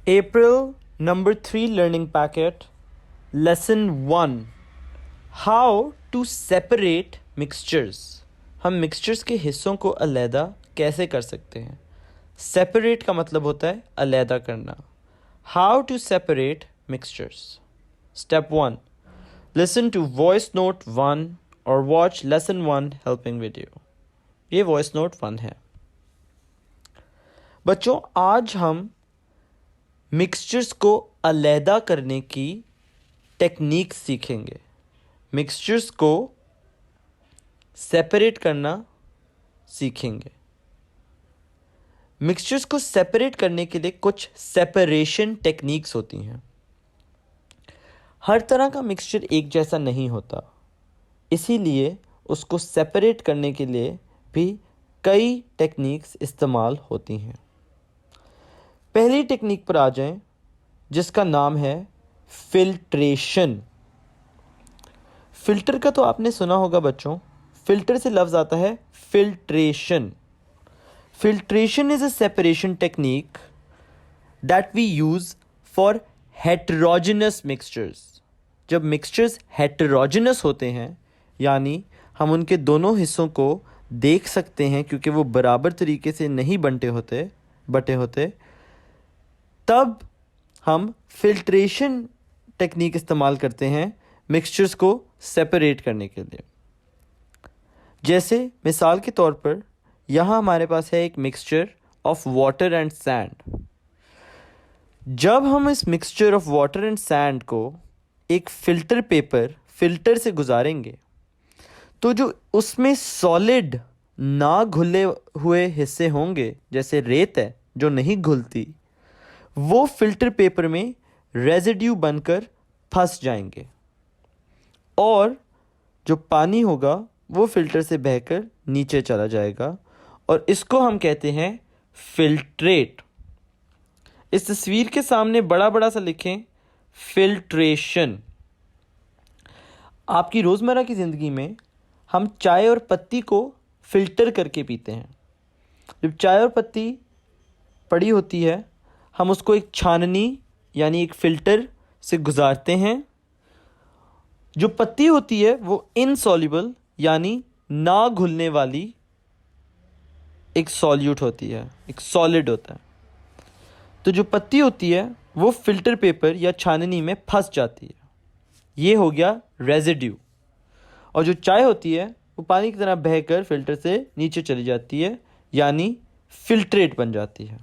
April number 3 learning packet, lesson 1, how to separate mixtures. हम mixtures के हिस्सों को अलहदा कैसे कर सकते हैं. Separate का मतलब होता है अलहदा करना. How to separate mixtures. Step 1, listen to voice note 1 or watch lesson 1 helping video. ये voice note 1 है. बच्चों, आज हम मिक्सचर्स को अलहदा करने की टेक्निक सीखेंगे. मिक्सचर्स को सेपरेट करना सीखेंगे. मिक्सचर्स को सेपरेट करने के लिए कुछ सेपरेशन टेक्निक्स होती हैं. हर तरह का मिक्सचर एक जैसा नहीं होता, इसीलिए उसको सेपरेट करने के लिए भी कई टेक्निक्स इस्तेमाल होती हैं. पहली टेक्निक पर आ जाएं, जिसका नाम है फिल्ट्रेशन. फिल्टर का तो आपने सुना होगा बच्चों. फिल्टर से लफ्ज़ आता है filtration. Filtration is a separation technique that we use for heterogeneous mixtures. जब मिक्सचर्स हेटेरोजेनस होते हैं, यानी हम उनके दोनों हिस्सों को देख सकते हैं क्योंकि वो बराबर तरीके से नहीं बटे होते, तब हम फिल्ट्रेशन टेक्निक इस्तेमाल करते हैं मिक्सचर्स को सेपरेट करने के लिए. जैसे मिसाल के तौर पर यहाँ हमारे पास है एक mixture of water and sand. जब हम इस mixture of water and sand को एक फिल्टर से गुजारेंगे, तो जो उसमें सॉलिड ना घुले हुए हिस्से होंगे, जैसे रेत है जो नहीं घुलती, वो फिल्टर पेपर में रेजिड्यू बनकर फंस जाएंगे और जो पानी होगा वो फिल्टर से बहकर नीचे चला जाएगा और इसको हम कहते हैं फिल्ट्रेट. इस तस्वीर के सामने बड़ा बड़ा सा लिखें फिल्ट्रेशन. आपकी रोज़मर्रा की ज़िंदगी में हम चाय और पत्ती को फ़िल्टर करके पीते हैं. जब चाय और पत्ती पड़ी होती है, हम उसको एक छाननी यानी एक फ़िल्टर से गुजारते हैं. जो पत्ती होती है वो इनसॉल्युबल यानी ना घुलने वाली एक सॉल्यूट होती है, एक सॉलिड होता है. तो जो पत्ती होती है वो फ़िल्टर पेपर या छाननी में फंस जाती है. ये हो गया रेजिड्यू. और जो चाय होती है वो पानी की तरह बहकर फ़िल्टर से नीचे चली जाती है, यानी फ़िल्ट्रेट बन जाती है.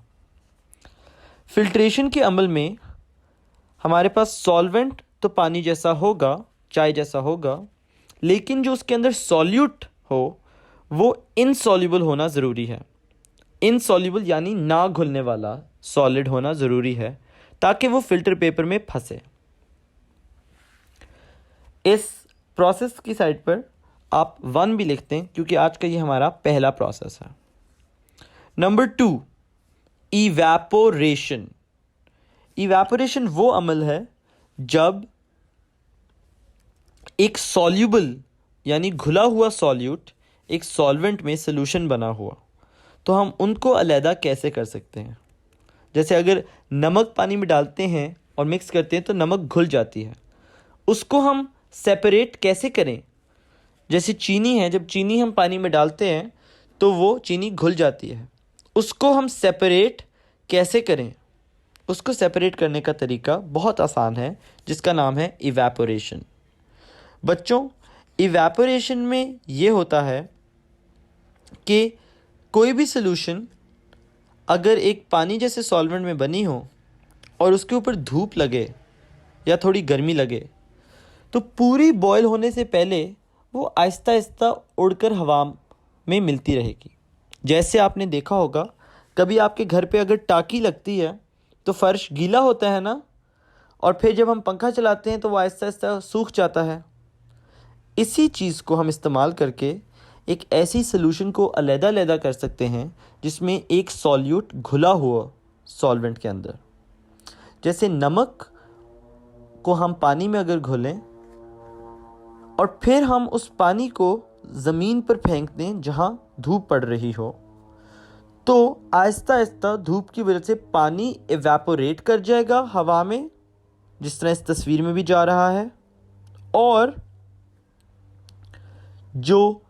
फिल्ट्रेशन के अमल में हमारे पास सॉल्वेंट तो पानी जैसा होगा, चाय जैसा होगा, लेकिन जो उसके अंदर सॉल्यूट हो वो इनसॉल्युबल होना ज़रूरी है. इनसॉल्युबल यानी ना घुलने वाला सॉलिड होना ज़रूरी है ताकि वो फिल्टर पेपर में फंसे. इस प्रोसेस की साइड पर आप 1 भी लिखते हैं क्योंकि आज का ये हमारा पहला प्रोसेस है. Number 2, evaporation. इवैपोरेशन वो अमल है जब एक सॉल्युबल यानी घुला हुआ सॉल्यूट एक सॉल्वेंट में सॉल्यूशन बना हुआ, तो हम उनको अलहदा कैसे कर सकते हैं. जैसे अगर नमक पानी में डालते हैं और मिक्स करते हैं तो नमक घुल जाती है, उसको हम सेपरेट कैसे करें. जैसे चीनी है, जब चीनी हम पानी में डालते हैं तो वो चीनी घुल जाती है, उसको हम सेपरेट कैसे करें. उसको सेपरेट करने का तरीका बहुत आसान है, जिसका नाम है इवैपोरेशन. बच्चों, इवैपोरेशन में ये होता है कि कोई भी सॉल्यूशन अगर एक पानी जैसे सॉल्वेंट में बनी हो और उसके ऊपर धूप लगे या थोड़ी गर्मी लगे, तो पूरी बॉयल होने से पहले वो आहिस्ता आहिस्ता उड़कर हवा में मिलती रहेगी. जैसे आपने देखा होगा, कभी आपके घर पे अगर टाँकी लगती है तो फ़र्श गीला होता है ना, और फिर जब हम पंखा चलाते हैं तो वो आहिस्ता आहिस्ता सूख जाता है. इसी चीज़ को हम इस्तेमाल करके एक ऐसी सॉल्यूशन को अलहदा कर सकते हैं जिसमें एक सॉल्यूट घुला हुआ सॉल्वेंट के अंदर. जैसे नमक को हम पानी में अगर घोलें और फिर हम उस पानी को ज़मीन पर फेंक दें जहाँ धूप पड़ रही हो, तो आहिस्ता आहिस्ता धूप की वजह से पानी इवेपोरेट कर जाएगा हवा में, जिस तरह इस तस्वीर में भी जा रहा है, और जो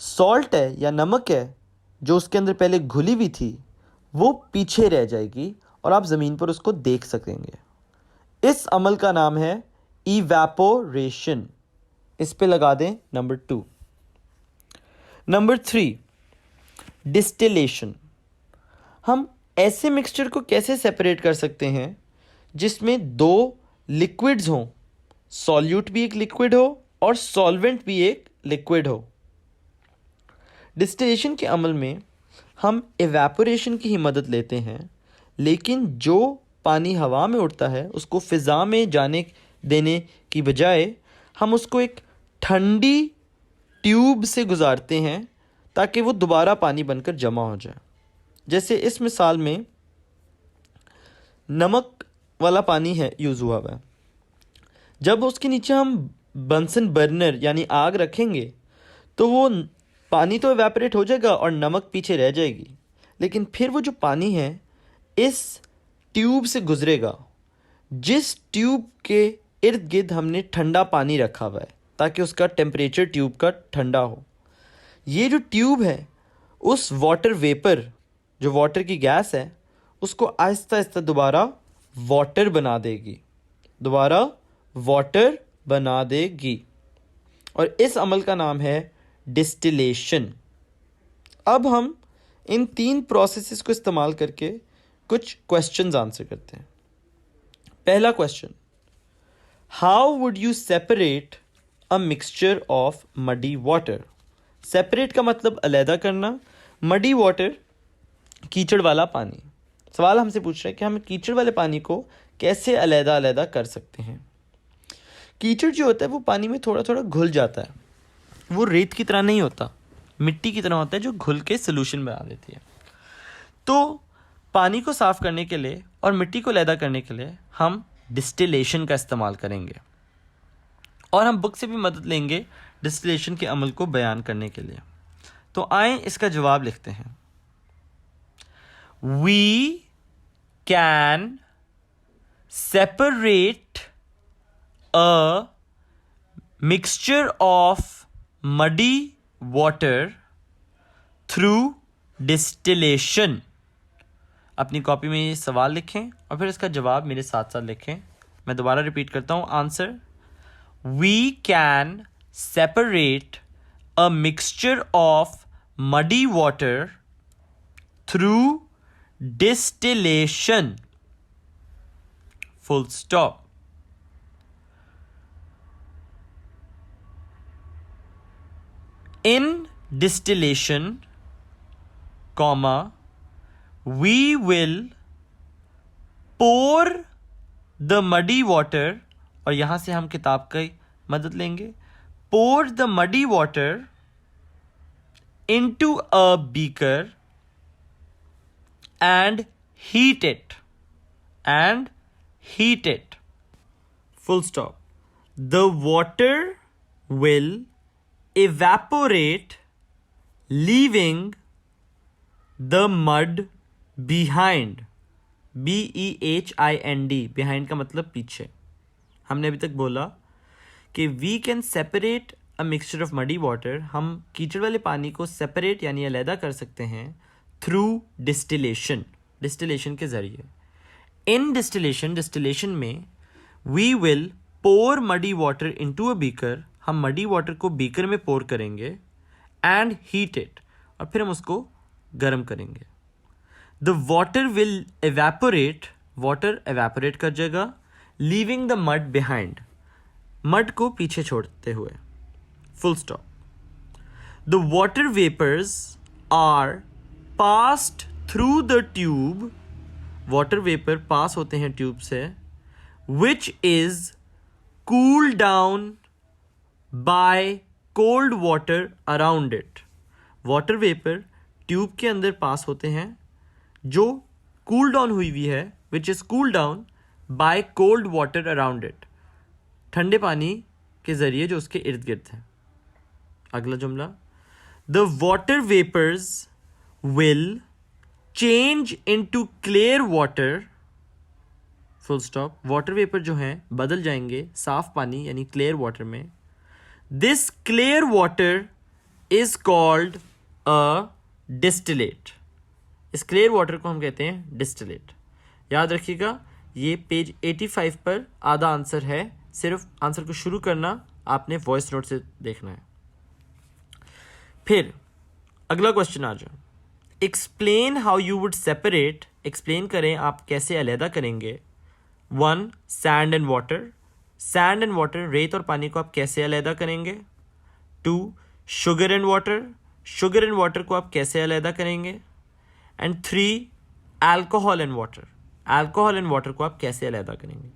सॉल्ट है या नमक है जो उसके अंदर पहले घुली हुई थी वो पीछे रह जाएगी और आप ज़मीन पर उसको देख सकेंगे। इस अमल का नाम है इवेपोरेशन। इस पे लगा दें नंबर 2। Number 3, distillation. हम ऐसे मिक्सचर को कैसे सेपरेट कर सकते हैं जिसमें 2 लिक्विड्स हों, सॉल्यूट भी एक लिक्विड हो और सॉल्वेंट भी एक लिक्विड हो। डिस्टिलेशन के अमल में हम इवेपोरेशन की ही मदद लेते हैं, लेकिन जो पानी हवा में उड़ता है उसको फ़िज़ा में जाने देने की बजाय हम उसको एक ठंडी ट्यूब से गुजारते हैं ताकि वो दोबारा पानी बनकर जमा हो जाए। जैसे इस मिसाल में नमक वाला पानी है यूज़ हुआ हुआ है, जब उसके नीचे हम बंसन बर्नर यानी आग रखेंगे तो वो पानी तो इवेपोरेट हो जाएगा और नमक पीछे रह जाएगी, लेकिन फिर वो जो पानी है इस ट्यूब से गुजरेगा, जिस ट्यूब के इर्द गिर्द हमने ठंडा पानी रखा हुआ है ताकि उसका टेम्परेचर ट्यूब का ठंडा हो। ये जो ट्यूब है उस वाटर वेपर, जो वाटर की गैस है, उसको आहिस्ता आहिस्ता दोबारा वाटर बना देगी, दोबारा वाटर बना देगी, और इस अमल का नाम है डिस्टिलेशन। अब हम इन 3 प्रोसेसेस को इस्तेमाल करके कुछ क्वेश्चंस आंसर करते हैं। पहला question, how would you separate a mixture of muddy water. Separate का मतलब अलहदा करना, मडी वाटर कीचड़ वाला पानी। सवाल हमसे पूछ रहे हैं कि हम कीचड़ वाले पानी को कैसे अलहदा अलहदा कर सकते हैं। कीचड़ जो होता है वो पानी में थोड़ा थोड़ा घुल जाता है, वो रेत की तरह नहीं होता, मिट्टी की तरह होता है जो घुल के सोल्यूशन बना देती है। तो पानी को साफ़ करने के लिए और मिट्टी को अलहदा करने के लिए हम डिस्टिलेशन का इस्तेमाल करेंगे, और हम बुक से भी मदद लेंगे डिस्टिलेशन के अमल को बयान करने के लिए। तो आए इसका जवाब लिखते हैं। We can separate a mixture of muddy water through distillation। अपनी कॉपी में ये सवाल लिखें और फिर इसका जवाब मेरे साथ साथ लिखें। मैं दोबारा रिपीट करता हूँ answer. We can separate a mixture of muddy water through distillation, full stop। In distillation, comma, we will pour the muddy water, और यहां से हम किताब की मदद लेंगे, pour the muddy water into a beaker and heat it, full stop। The water will evaporate leaving the mud behind, behind, behind का मतलब पीछे। हमने अभी तक बोला कि we can separate a mixture of muddy water, हम कीचड़ वाले पानी को separate यानी अलहदा कर सकते हैं through distillation, distillation के ज़रिए। In distillation, distillation में we will pour muddy water into a beaker, हम muddy water को beaker में pour करेंगे, and heat it, और फिर हम उसको गर्म करेंगे। The water will evaporate, water evaporate कर जाएगा, leaving the mud behind, mud को पीछे छोड़ते हुए, full stop। The water vapors are passed through the tube, water vapor pass होते हैं ट्यूब से, which is cooled down by cold water around it। water vapor tube के अंदर पास होते हैं जो कूल डाउन हुई हुई है, which is cool down by cold water around it, ठंडे पानी के ज़रिए जो उसके इर्द गिर्द है। अगला जुमला, the water vapours will change into clear water, full stop, water vapour जो हैं बदल जाएंगे साफ पानी यानी क्लियर वाटर में. This clear water is called a distillate. इस क्लियर वाटर को हम कहते हैं डिस्टिलेट. याद रखिएगा ये पेज 85 पर आधा आंसर है. सिर्फ आंसर को शुरू करना आपने वॉइस नोट से देखना है. फिर अगला क्वेश्चन आ जाओ. Explain how you would separate. Explain करें आप कैसे अलहदा करेंगे. 1. Sand and water. Sand and water, रेत और पानी को आप कैसे अलहदा करेंगे. 2. Sugar and water. Sugar and water को आप कैसे अलहदा करेंगे. And 3. Alcohol and water. Alcohol and water को आप कैसे अलहदा करेंगे.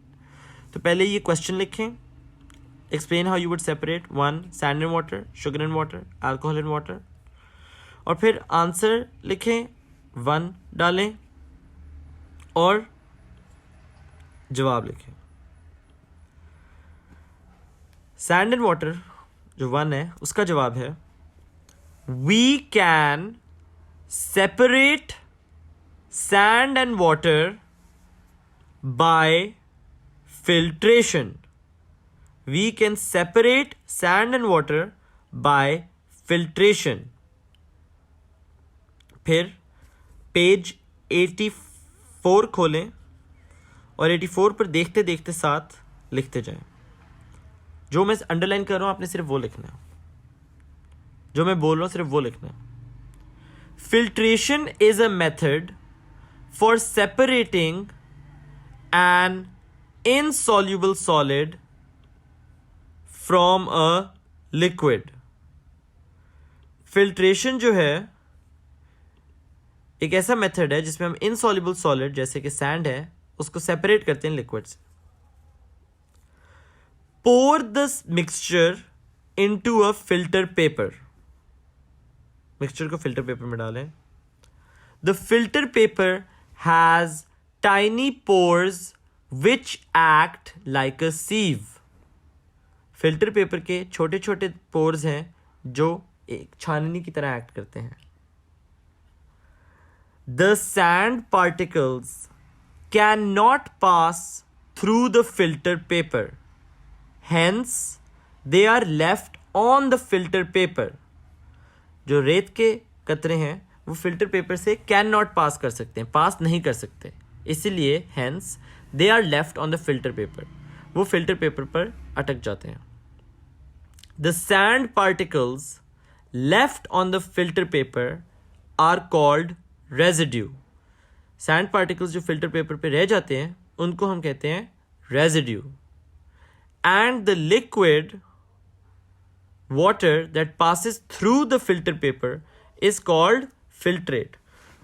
तो पहले ये क्वेश्चन लिखें. Explain how you would separate. 1. Sand and water, sugar and water, alcohol and water. और फिर आंसर लिखें, 1 डालें और जवाब लिखें. सैंड एंड वाटर जो 1 है उसका जवाब है we can separate sand and water by filtration. We can separate sand and water by filtration. फिर पेज 84 खोलें और 84 पर देखते देखते साथ लिखते जाएं. जो मैं अंडरलाइन कर रहा हूं आपने सिर्फ वो लिखना है. जो मैं बोल रहा हूं सिर्फ वो लिखना है. Filtration is a method for separating an insoluble solid from a liquid. Filtration जो है एक ऐसा मेथड है जिसमें हम इनसॉल्युबल सॉलिड जैसे कि सैंड है उसको सेपरेट करते हैं लिक्विड से. Pour the mixture into a filter paper. Mixture को फिल्टर पेपर में डालें. The filter paper has tiny pores which act like a sieve. Filter paper के छोटे छोटे पोर्स हैं जो एक छाननी की तरह एक्ट करते हैं. The sand particles cannot pass through the filter paper. Hence, they are left on the filter paper. जो रेत के कतरे हैं वो फिल्टर पेपर से कैन नॉट पास कर सकते हैं, पास नहीं कर सकते. इसीलिए hence they are left on the filter paper. वो फिल्टर पेपर पर अटक जाते हैं. The sand particles left on the filter paper are called residue. Sand particles जो फिल्टर पेपर पे रह जाते हैं उनको हम कहते हैं residue. And the liquid water that passes through the filter paper is called filtrate.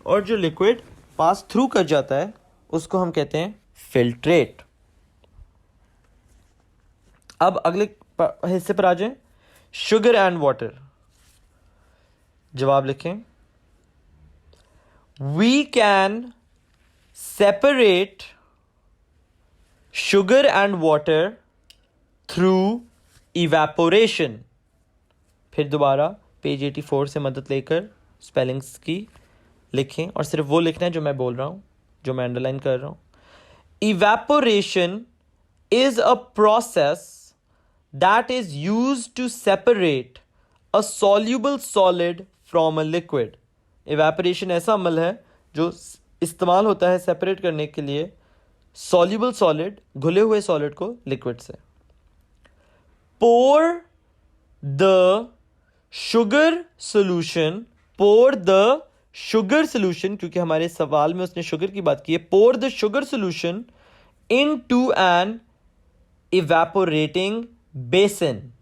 और जो लिक्विड पास थ्रू कर जाता है उसको हम कहते हैं फिल्ट्रेट. अब अगले हिस्से पर आ जाएं. Sugar and water. जवाब लिखें. We can separate sugar and water through evaporation. फिर दोबारा पेज 84 से मदद लेकर स्पेलिंग्स की लिखें और सिर्फ वो लिखना है जो मैं बोल रहा हूँ, जो मैं अंडरलाइन कर रहा हूँ. Evaporation is a process that is used to separate a soluble solid from a liquid. Evaporation ऐसा अमल है जो इस्तेमाल होता है सेपरेट करने के लिए सॉल्युबल सॉलिड, घुले हुए सॉलिड को लिक्विड से. Pour the sugar solution. Pour the sugar solution, क्योंकि हमारे सवाल में उसने शुगर की बात की है. Pour the sugar solution into an evaporating basin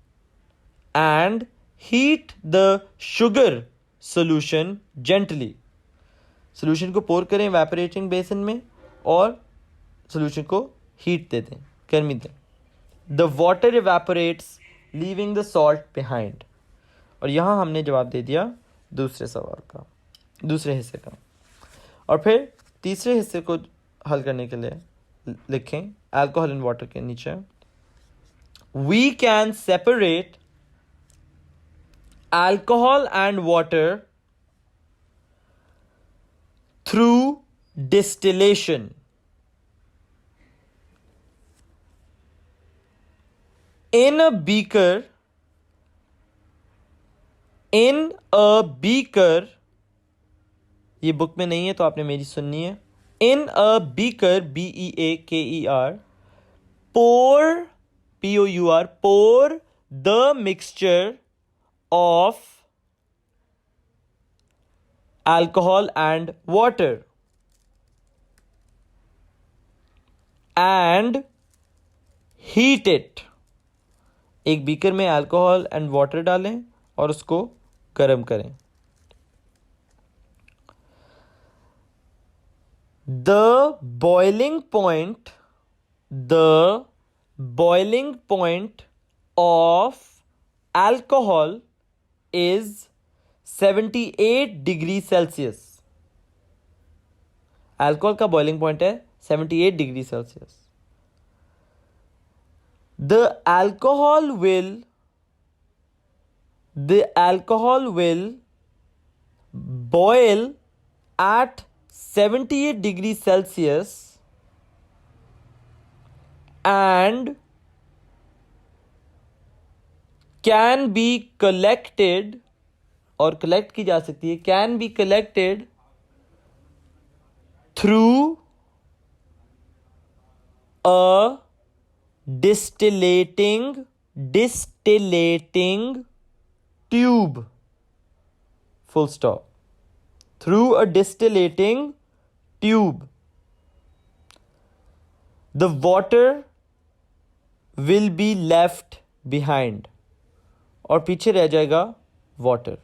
and heat the sugar solution gently. Solution को पोर करें इवेपोरेटिंग बेसिन में और सोल्यूशन को हीट दे दें, गर्मी दें. The water evaporates leaving the salt behind. और यहाँ हमने जवाब दे दिया दूसरे सवाल का, दूसरे हिस्से का. और फिर तीसरे हिस्से को हल करने के लिए लिखें अल्कोहल एंड वाटर के नीचे. We can separate alcohol and water through distillation. In a beaker, ये बुक में नहीं है तो आपने मेरी सुननी है. In a beaker, beaker, pour, pour, pour the mixture of alcohol and water and heat it. एक बीकर में अल्कोहल एंड वाटर डालें और उसको गर्म करें. The boiling point of alcohol is 78 degree Celsius. Alcohol का बॉइलिंग पॉइंट है 78 degree Celsius. The alcohol will boil at 78 degree Celsius and can be collected, और कलेक्ट की जा सकती है, can be collected through a distillating tube. Full stop. Through a distillating tube. The water will be left behind. और पीछे रह जाएगा water.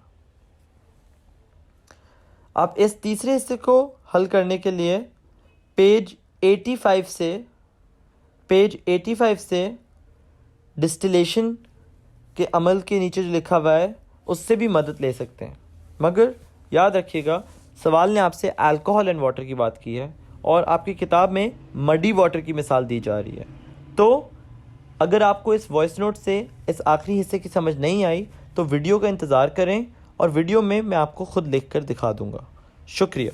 आप इस तीसरे हिस्से को हल करने के लिए पेज 85 से डिस्टिलेशन के अमल के नीचे जो लिखा हुआ है उससे भी मदद ले सकते हैं. मगर याद रखिएगा, सवाल ने आपसे अल्कोहल एंड वाटर की बात की है और आपकी किताब में मडी वाटर की मिसाल दी जा रही है. तो अगर आपको इस वॉइस नोट से इस आखिरी हिस्से की समझ नहीं आई तो वीडियो का इंतज़ार करें और वीडियो में मैं आपको खुद लिख कर दिखा दूंगा. शुक्रिया.